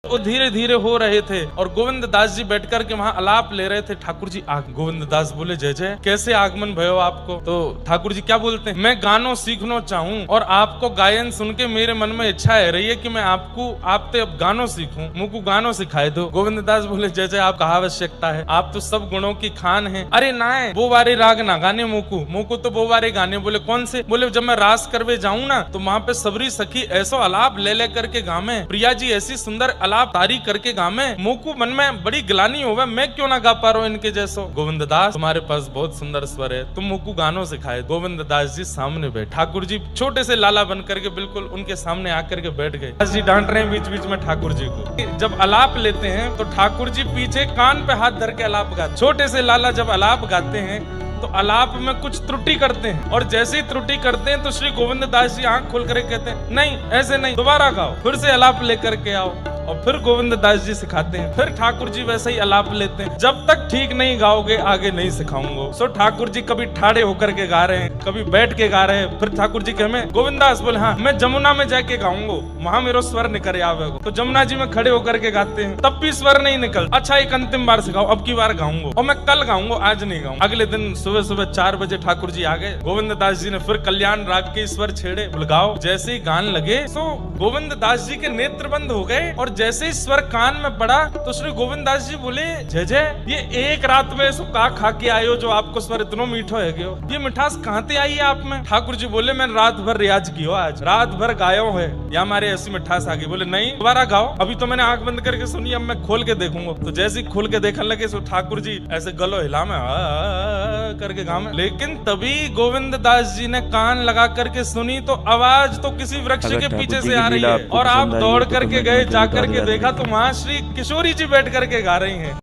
वो धीरे धीरे हो रहे थे और गोविंद दास जी बैठ कर के वहाँ अलाप ले रहे थे। ठाकुर जी गोविंद दास बोले, जय जय, कैसे आगमन भयो आपको? तो ठाकुर जी क्या बोलते हैं, मैं गानों सीखना चाहूँ और आपको गायन सुन के मेरे मन में इच्छा है रही है कि मैं आपसे अब गानों सीखूं, मुझको गानों सिखाए दो। गोविंद दास बोले, जय जय, आप कहा आवश्यकता है, आप तो सब गुणों की खान है। अरे ना वो वारे राग ना गाने मुझको तो वो वारे गाने। बोले कौन से? बोले जब मैं रास करवे जाऊं ना तो वहाँ पे सबरी सखी ऐसो अलाप ले करके गावे, प्रिया जी ऐसी सुंदर अलाप तारी करके गावे, मुझको मन में बड़ी गिलानी होवे, मैं क्यों ना गा पा रहा हूँ इनके जैसो। गोविंद दास, तुम्हारे पास बहुत सुंदर स्वर है, तुम मुझको गानों सिखाए। गोविंद दास जी सामने बैठे, ठाकुर जी छोटे से लाला बन करके बिल्कुल उनके सामने आकर के बैठ गए। दास जी डांट रहे हैं बीच बीच में ठाकुर जी को। जब अलाप लेते हैं तो ठाकुर जी पीछे कान पे हाथ धर के अलाप गाते। छोटे से लाला जब अलाप गाते हैं तो अलाप में कुछ त्रुटि करते हैं, और जैसे ही त्रुटि करते हैं तो श्री गोविंद दास जी आंख खोल कर कहते हैं, नहीं ऐसे नहीं, दोबारा गाओ, फिर से अलाप लेकर के आओ। और फिर गोविंद दास जी सिखाते हैं, फिर ठाकुर जी वैसे ही अलाप लेते हैं, जब तक ठीक नहीं गाओगे आगे नहीं सिखाऊंगा। सो ठाकुर जी कभी ठाड़े होकर के गा रहे हैं, कभी बैठ के गा रहे हैं। फिर ठाकुर जी कहे, गोविंद दास बोले, हाँ मैं जमुना में जाके गाऊंगा, वहां मेरा स्वर निकल आवेगा। तो जमुना जी में खड़े होकर के गाते हैं, तब भी स्वर नहीं निकल। अच्छा एक अंतिम बार सिखाओ, अब की बार गाऊंगा, और मैं कल गाऊंगा, आज नहीं गाऊंगा। अगले दिन सुबह सुबह 4 बजे ठाकुर जी आ गए। गोविंद दास जी ने फिर कल्याण राग के स्वर छेड़े, बुलगाओ। जैसे ही गान लगे सो गोविंद दास जी के नेत्र बंद हो गए, और जैसे ही स्वर कान में पड़ा तो श्री गोविंद दास जी बोले, जय जय, ये एक रात में सो का खा के आयो जो आपको स्वर इतना मीठा है गयो, ये मिठास कहाँ से आई है आप में? ठाकुर जी बोले, मैंने रात भर रियाज किया, आज रात भर गायो है, या हमारे ऐसी मिठास आ गई। बोले नहीं, दोबारा गाओ, अभी तो मैंने आंख बंद करके सुनी, अब मैं खोल के देखूंगा। तो जैसे ही खोल के देखने लगे सो ठाकुर जी ऐसे गलो हिला में करके गाँव में। लेकिन तभी गोविंद दास जी ने कान लगा करके सुनी तो आवाज तो किसी वृक्ष के पीछे से आ रही है, और आप दौड़ करके गए, जाकर के देखा तो वहां श्री किशोरी जी बैठ करके गा रही हैं।